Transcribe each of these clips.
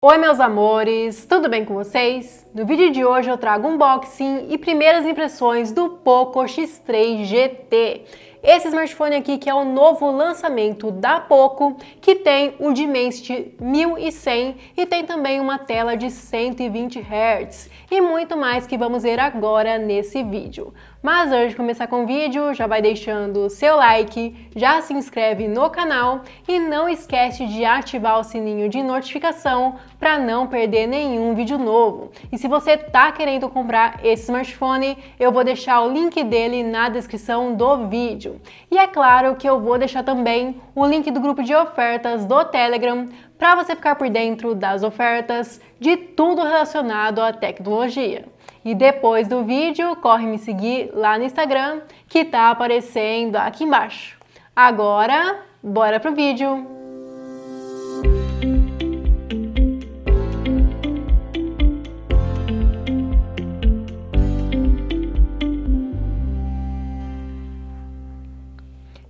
Oi meus amores, tudo bem com vocês? No vídeo de hoje eu trago um unboxing e primeiras impressões do Poco X3 GT. Esse smartphone aqui que é o novo lançamento da Poco, que tem um Dimensity 1100 e tem também uma tela de 120 Hz e muito mais que vamos ver agora nesse vídeo. Mas antes de começar com o vídeo, já vai deixando o seu like, já se inscreve no canal e não esquece de ativar o sininho de notificação para não perder nenhum vídeo novo. E se você tá querendo comprar esse smartphone, eu vou deixar o link dele na descrição do vídeo. E é claro que eu vou deixar também o link do grupo de ofertas do Telegram para você ficar por dentro das ofertas, de tudo relacionado à tecnologia. E depois do vídeo, corre me seguir lá no Instagram, que tá aparecendo aqui embaixo. Agora, bora pro vídeo!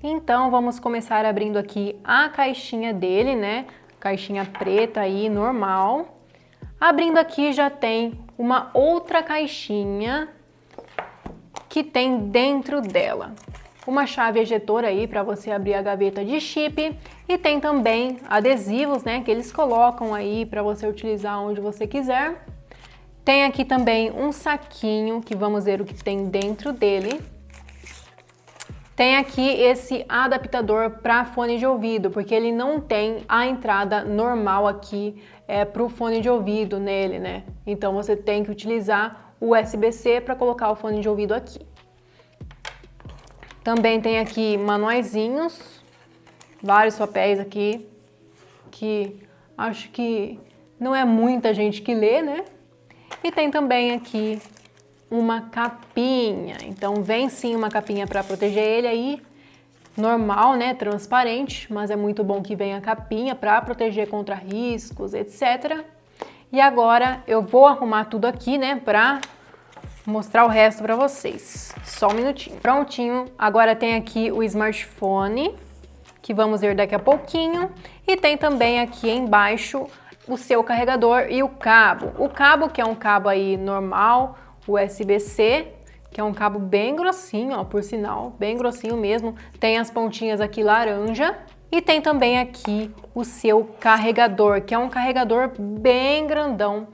Então, vamos começar abrindo aqui a caixinha dele, né? Caixinha preta aí, normal. Abrindo aqui já tem uma outra caixinha que tem dentro dela uma chave ejetora aí para você abrir a gaveta de chip e tem também adesivos, né, que eles colocam aí para você utilizar onde você quiser. Tem aqui também um saquinho que vamos ver o que tem dentro dele. Tem aqui esse adaptador para fone de ouvido, porque ele não tem a entrada normal aqui para o fone de ouvido nele, né? Então você tem que utilizar o USB-C para colocar o fone de ouvido aqui. Também tem aqui manuaizinhos, vários papéis aqui, que acho que não é muita gente que lê, né? E tem também aqui uma capinha, então vem sim uma capinha para proteger ele aí, normal, né, transparente, mas é muito bom que venha a capinha para proteger contra riscos, etc. E agora eu vou arrumar tudo aqui, né, para mostrar o resto para vocês. Só um minutinho. Prontinho, agora tem aqui o smartphone, que vamos ver daqui a pouquinho, e tem também aqui embaixo o seu carregador e o cabo. O cabo, que é um cabo aí normal, USB-C, que é um cabo bem grossinho, ó, por sinal, bem grossinho mesmo. Tem as pontinhas aqui laranja e tem também aqui o seu carregador, que é um carregador bem grandão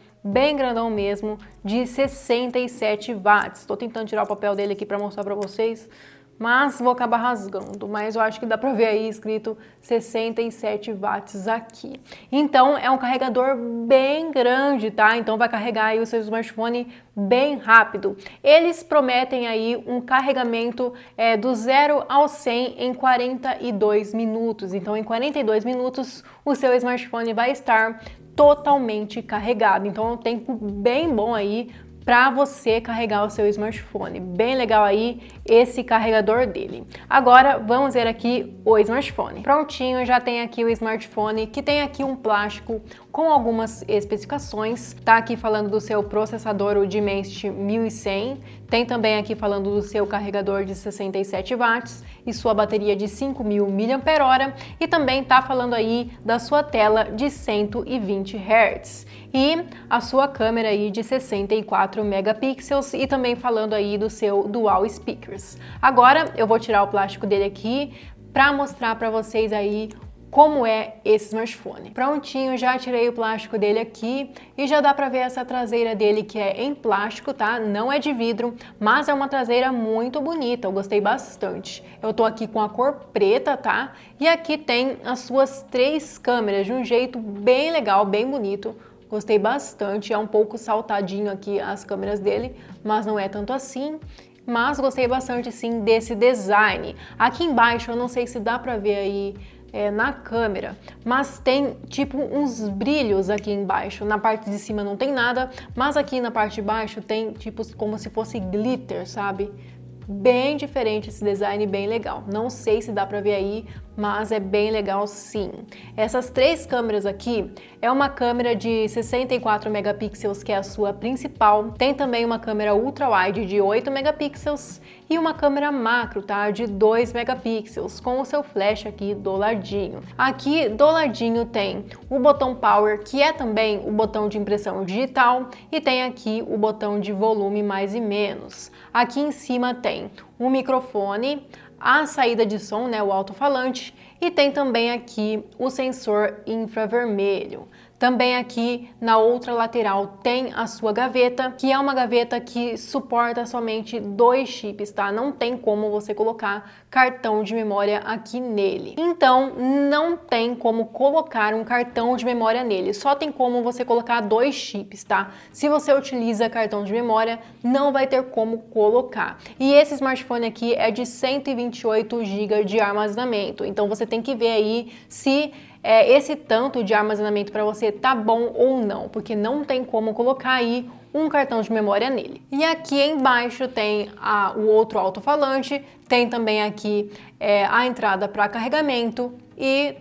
mesmo, de 67 watts. Estou tentando tirar o papel dele aqui para mostrar para vocês, mas vou acabar rasgando, mas eu acho que dá para ver aí escrito 67 watts aqui. Então é um carregador bem grande, tá? Então vai carregar aí o seu smartphone bem rápido. Eles prometem aí um carregamento do 0 ao 100 em 42 minutos. Então em 42 minutos o seu smartphone vai estar totalmente carregado. Então é um tempo bem bom aí para você carregar o seu smartphone. Bem legal aí esse carregador dele. Agora vamos ver aqui o smartphone. Prontinho, já tem aqui o smartphone, que tem aqui um plástico com algumas especificações. Tá aqui falando do seu processador, o Dimensity 1100. Tem também aqui falando do seu carregador de 67 watts e sua bateria de 5.000 mAh. E também tá falando aí da sua tela de 120 Hz. E a sua câmera aí de 64 megapixels e também falando aí do seu dual speakers. Agora eu vou tirar o plástico dele aqui para mostrar para vocês aí como é esse smartphone. Prontinho, já tirei o plástico dele aqui e já dá para ver essa traseira dele que é em plástico, tá? Não é de vidro, mas é uma traseira muito bonita, eu gostei bastante. Eu tô aqui com a cor preta, tá? E aqui tem as suas 3 câmeras de um jeito bem legal, bem bonito. Gostei bastante, é um pouco saltadinho aqui as câmeras dele, mas não é tanto assim. Mas gostei bastante sim desse design. Aqui embaixo, eu não sei se dá pra ver aí na câmera, mas tem tipo uns brilhos aqui embaixo. Na parte de cima não tem nada, mas aqui na parte de baixo tem tipo como se fosse glitter, sabe? Bem diferente esse design, bem legal. Não sei se dá pra ver aí, mas é bem legal sim. Essas três câmeras aqui é uma câmera de 64 megapixels, que é a sua principal. Tem também uma câmera ultra-wide de 8 megapixels e uma câmera macro, tá? De 2 megapixels, com o seu flash aqui do ladinho. Aqui do ladinho tem o botão Power, que é também o botão de impressão digital, e tem aqui o botão de volume mais e menos. Aqui em cima tem o microfone, a saída de som, né, o alto-falante, e tem também aqui o sensor infravermelho. Também aqui na outra lateral tem a sua gaveta, que é uma gaveta que suporta somente 2 chips, tá? Não tem como você colocar cartão de memória aqui nele. Então, não tem como colocar um cartão de memória nele, só tem como você colocar 2 chips, tá? Se você utiliza cartão de memória, não vai ter como colocar. E esse smartphone aqui é de 128 GB de armazenamento, então você tem que ver aí se esse tanto de armazenamento para você tá bom ou não, porque não tem como colocar aí um cartão de memória nele. E aqui embaixo tem o outro alto-falante, tem também aqui a entrada para carregamento e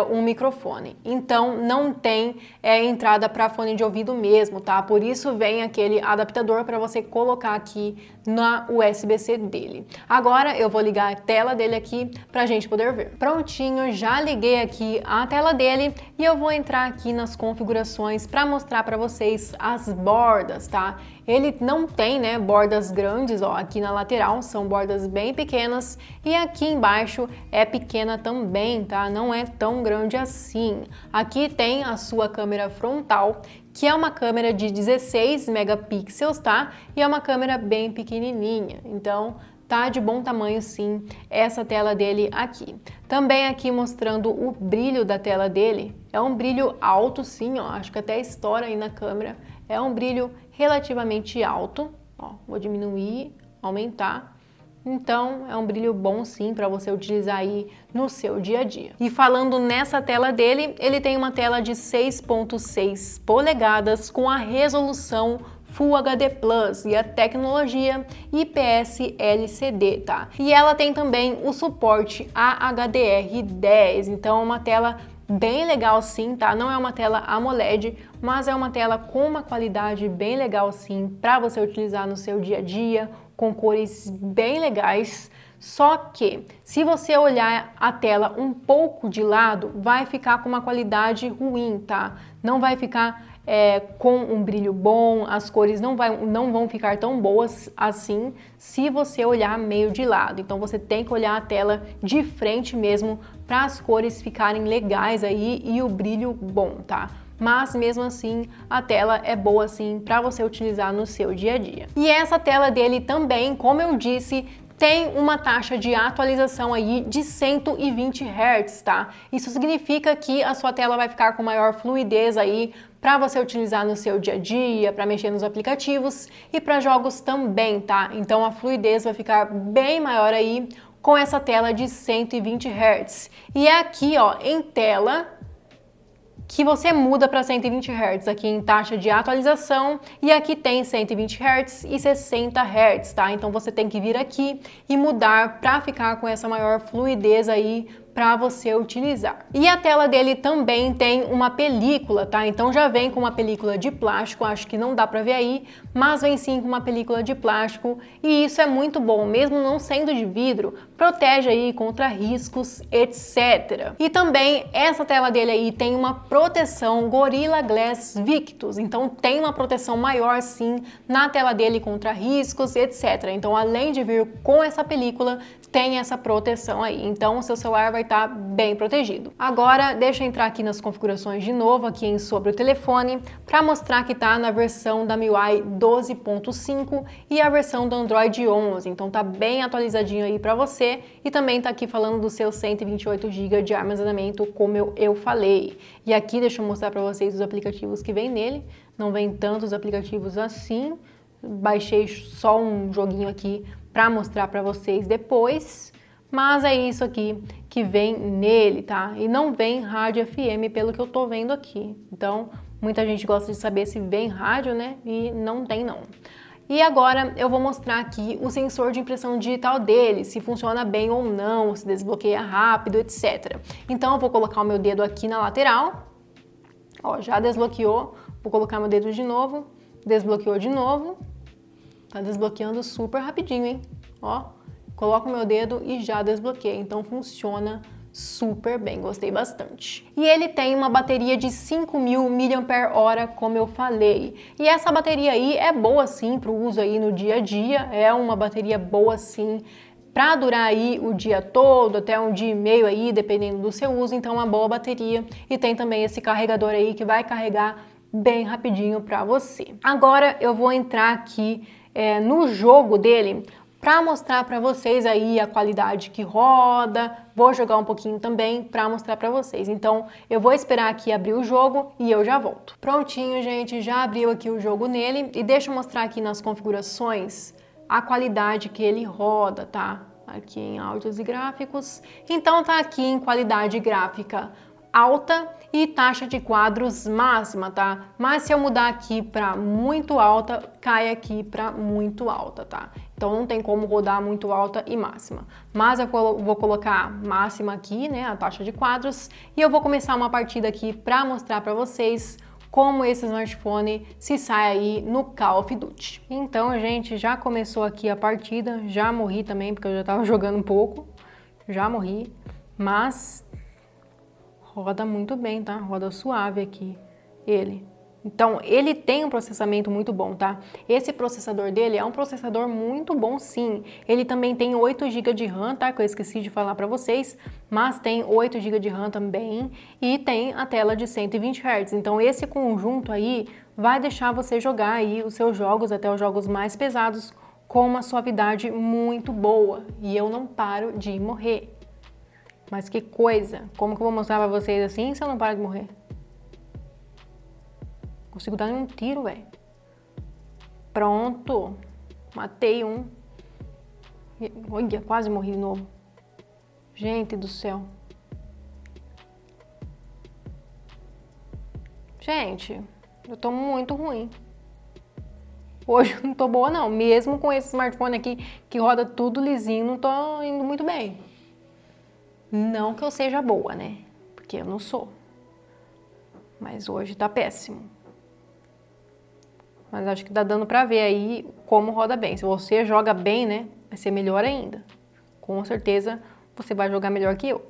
um microfone. Então não tem entrada para fone de ouvido mesmo, tá? Por isso vem aquele adaptador para você colocar aqui na USB-C dele. Agora eu vou ligar a tela dele aqui pra gente poder ver. Prontinho, já liguei aqui a tela dele e eu vou entrar aqui nas configurações para mostrar para vocês as bordas, tá? Ele não tem, né, bordas grandes, ó, aqui na lateral são bordas bem pequenas e aqui embaixo é pequena também, tá? Não é tão grande assim. Aqui tem a sua câmera frontal, que é uma câmera de 16 megapixels, tá? E é uma câmera bem pequenininha, então tá de bom tamanho sim essa tela dele aqui. Também aqui mostrando o brilho da tela dele, é um brilho alto sim, ó, acho que até estoura aí na câmera, é um brilho relativamente alto, ó, vou diminuir, aumentar. Então é um brilho bom sim para você utilizar aí no seu dia a dia. E falando nessa tela dele, ele tem uma tela de 6.6 polegadas com a resolução Full HD Plus e a tecnologia IPS LCD, tá? E ela tem também o suporte a HDR10, então é uma tela bem legal sim, tá? Não é uma tela AMOLED, mas é uma tela com uma qualidade bem legal sim para você utilizar no seu dia a dia, com cores bem legais. Só que se você olhar a tela um pouco de lado, vai ficar com uma qualidade ruim, tá? Não vai ficar com um brilho bom, as cores não vão ficar tão boas assim se você olhar meio de lado. Então você tem que olhar a tela de frente mesmo para as cores ficarem legais aí e o brilho bom, tá? Mas mesmo assim a tela é boa sim para você utilizar no seu dia a dia. E essa tela dele também, como eu disse, tem uma taxa de atualização aí de 120 Hz, tá? Isso significa que a sua tela vai ficar com maior fluidez aí para você utilizar no seu dia a dia, para mexer nos aplicativos e para jogos também, tá? Então a fluidez vai ficar bem maior aí com essa tela de 120 Hz. E é aqui, ó, em tela, que você muda para 120 Hz aqui em taxa de atualização, e aqui tem 120 Hz e 60 Hz, tá? Então você tem que vir aqui e mudar para ficar com essa maior fluidez aí para você utilizar. E a tela dele também tem uma película, tá? Então já vem com uma película de plástico, acho que não dá para ver aí, mas vem sim com uma película de plástico e isso é muito bom, mesmo não sendo de vidro, protege aí contra riscos, etc. E também essa tela dele aí tem uma proteção Gorilla Glass Victus, então tem uma proteção maior sim na tela dele contra riscos, etc. Então além de vir com essa película, tem essa proteção aí, então o seu celular vai estar bem protegido. Agora deixa eu entrar aqui nas configurações de novo aqui em sobre o telefone para mostrar que tá na versão da MIUI 12.5 e a versão do Android 11, então tá bem atualizadinho aí para você e também tá aqui falando do seu 128 GB de armazenamento, como eu falei. E aqui deixa eu mostrar para vocês os aplicativos que vem nele, não vem tantos aplicativos assim, baixei só um joguinho aqui para mostrar para vocês depois, mas é isso aqui que vem nele, tá? E não vem rádio FM pelo que eu tô vendo aqui. Então, muita gente gosta de saber se vem rádio, né? E não tem não. E agora eu vou mostrar aqui o sensor de impressão digital dele, se funciona bem ou não, se desbloqueia rápido, etc. Então eu vou colocar o meu dedo aqui na lateral, ó, já desbloqueou, vou colocar meu dedo de novo, desbloqueou de novo, tá desbloqueando super rapidinho, hein? Ó, coloco o meu dedo e já desbloqueia, então funciona super bem, gostei bastante. E ele tem uma bateria de 5.000 mAh, como eu falei. E essa bateria aí é boa sim para o uso aí no dia a dia, é uma bateria boa sim para durar aí o dia todo, até um dia e meio aí, dependendo do seu uso, então é uma boa bateria. E tem também esse carregador aí que vai carregar bem rapidinho para você. Agora eu vou entrar aqui no jogo dele, para mostrar para vocês aí a qualidade que roda, vou jogar um pouquinho também para mostrar para vocês. Então, eu vou esperar aqui abrir o jogo e eu já volto. Prontinho, gente, já abriu aqui o jogo nele e deixa eu mostrar aqui nas configurações a qualidade que ele roda, tá? Aqui em áudios e gráficos. Então, tá aqui em qualidade gráfica alta e taxa de quadros máxima, tá? Mas se eu mudar aqui para muito alta, cai aqui para muito alta, tá? Então não tem como rodar muito alta e máxima. Mas eu vou colocar máxima aqui, né, a taxa de quadros, e eu vou começar uma partida aqui para mostrar para vocês como esse smartphone se sai aí no Call of Duty. Então, gente, já começou aqui a partida, já morri também porque eu já tava jogando um pouco, já morri, mas roda muito bem, tá? Roda suave aqui, ele. Então, ele tem um processamento muito bom, tá? Esse processador dele é um processador muito bom, sim. Ele também tem 8 GB de RAM, tá? Que eu esqueci de falar para vocês, mas tem 8 GB de RAM também e tem a tela de 120 Hz. Então, esse conjunto aí vai deixar você jogar aí os seus jogos, até os jogos mais pesados, com uma suavidade muito boa. E eu não paro de morrer. Mas que coisa! Como que eu vou mostrar pra vocês assim se eu não paro de morrer? Consigo dar um tiro, velho. Pronto. Matei um. Olha, quase morri de novo. Gente do céu. Gente, eu tô muito ruim. Hoje eu não tô boa não. Mesmo com esse smartphone aqui que roda tudo lisinho, não tô indo muito bem. Não que eu seja boa, né? Porque eu não sou. Mas hoje tá péssimo. Mas acho que tá dando pra ver aí como roda bem. Se você joga bem, né? Vai ser melhor ainda. Com certeza você vai jogar melhor que eu.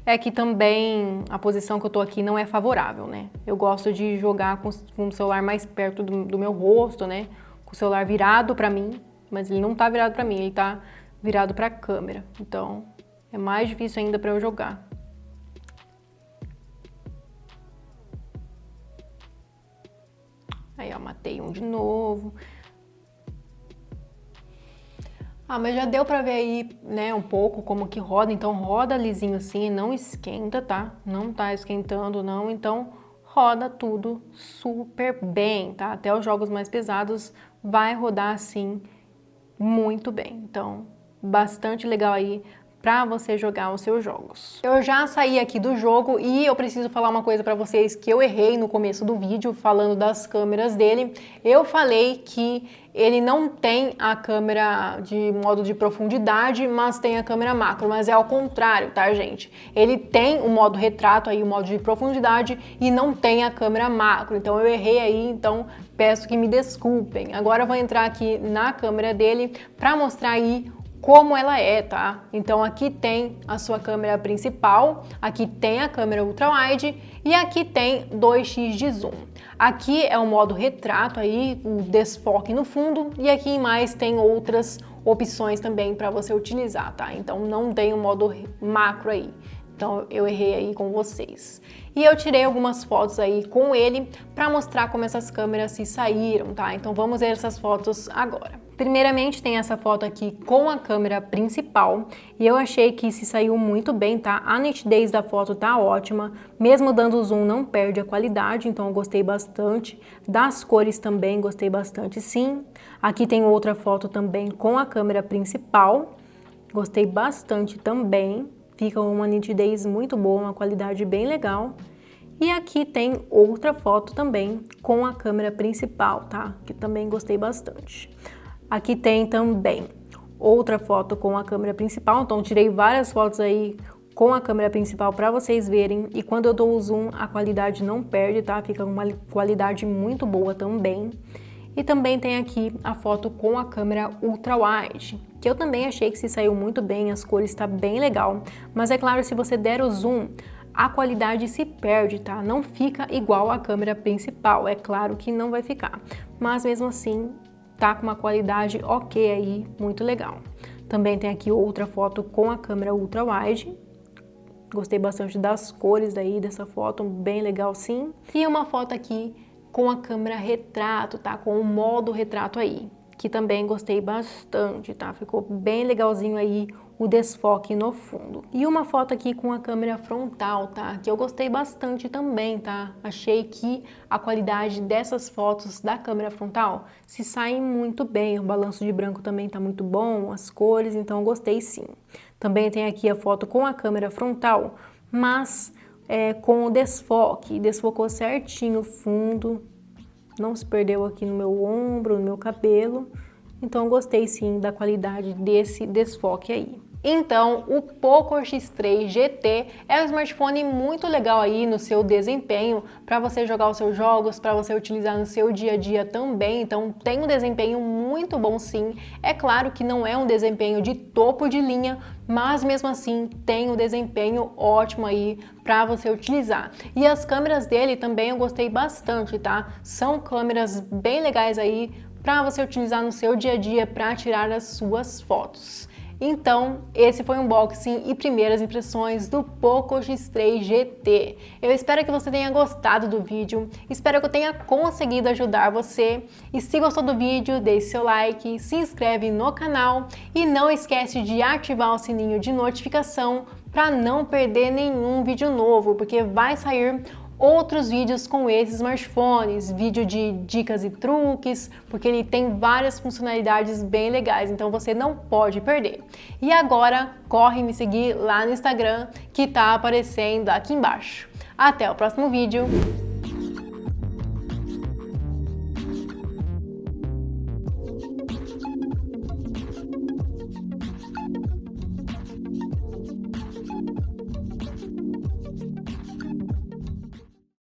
É que também a posição que eu tô aqui não é favorável, né? Eu gosto de jogar com o celular mais perto do meu rosto, né? Com o celular virado pra mim. Mas ele não tá virado pra mim, ele tá virado pra câmera. Então é mais difícil ainda pra eu jogar. Aí, ó, matei um de novo. Ah, mas já deu pra ver aí, né, um pouco como que roda. Então, roda lisinho assim, não esquenta, tá? Não tá esquentando, não. Então, roda tudo super bem, tá? Até os jogos mais pesados vai rodar assim muito bem. Então, bastante legal aí para você jogar os seus jogos. Eu já saí aqui do jogo e eu preciso falar uma coisa para vocês que eu errei no começo do vídeo falando das câmeras dele. Eu falei que ele não tem a câmera de modo de profundidade, mas tem a câmera macro, mas é ao contrário, tá, gente? Ele tem o modo retrato aí, o modo de profundidade e não tem a câmera macro. Então eu errei aí, então peço que me desculpem. Agora eu vou entrar aqui na câmera dele para mostrar aí como ela é, tá? Então aqui tem a sua câmera principal, aqui tem a câmera ultrawide e aqui tem 2x de zoom. Aqui é o modo retrato aí, o desfoque no fundo e aqui em mais tem outras opções também para você utilizar, tá? Então não tem o modo macro aí. Então eu errei aí com vocês. E eu tirei algumas fotos aí com ele para mostrar como essas câmeras se saíram, tá? Então vamos ver essas fotos agora. Primeiramente tem essa foto aqui com a câmera principal e eu achei que se saiu muito bem, tá? A nitidez da foto tá ótima, mesmo dando zoom não perde a qualidade, então eu gostei bastante. Das cores também gostei bastante, sim. Aqui tem outra foto também com a câmera principal, gostei bastante também. Fica uma nitidez muito boa, uma qualidade bem legal. E aqui tem outra foto também com a câmera principal, tá? Que também gostei bastante. Aqui tem também outra foto com a câmera principal, então tirei várias fotos aí com a câmera principal para vocês verem, e quando eu dou o zoom a qualidade não perde, tá? Fica uma qualidade muito boa também. E também tem aqui a foto com a câmera ultra wide, que eu também achei que se saiu muito bem, as cores tá bem legal, mas é claro, se você der o zoom, a qualidade se perde, tá? Não fica igual à câmera principal, é claro que não vai ficar, mas mesmo assim tá com uma qualidade ok aí, muito legal. Também tem aqui outra foto com a câmera ultra wide. Gostei bastante das cores daí dessa foto, bem legal sim. E uma foto aqui com a câmera retrato, tá? Com o modo retrato aí, que também gostei bastante, tá? Ficou bem legalzinho aí o desfoque no fundo. E uma foto aqui com a câmera frontal, tá? Que eu gostei bastante também, tá? Achei que a qualidade dessas fotos da câmera frontal se saem muito bem. O balanço de branco também tá muito bom, as cores, então eu gostei sim. Também tem aqui a foto com a câmera frontal, mas com o desfoque. Desfocou certinho o fundo, não se perdeu aqui no meu ombro, no meu cabelo. Então eu gostei sim da qualidade desse desfoque aí. Então, o Poco X3 GT é um smartphone muito legal aí no seu desempenho, para você jogar os seus jogos, para você utilizar no seu dia a dia também. Então, tem um desempenho muito bom sim. É claro que não é um desempenho de topo de linha, mas mesmo assim tem um desempenho ótimo aí para você utilizar. E as câmeras dele também eu gostei bastante, tá? São câmeras bem legais aí para você utilizar no seu dia a dia para tirar as suas fotos. Então, esse foi o unboxing e primeiras impressões do Poco X3 GT. Eu espero que você tenha gostado do vídeo, espero que eu tenha conseguido ajudar você. E se gostou do vídeo, deixe seu like, se inscreve no canal e não esquece de ativar o sininho de notificação para não perder nenhum vídeo novo, porque vai sair outros vídeos com esses smartphones, vídeo de dicas e truques, porque ele tem várias funcionalidades bem legais, então você não pode perder. E agora, corre me seguir lá no Instagram, que tá aparecendo aqui embaixo. Até o próximo vídeo!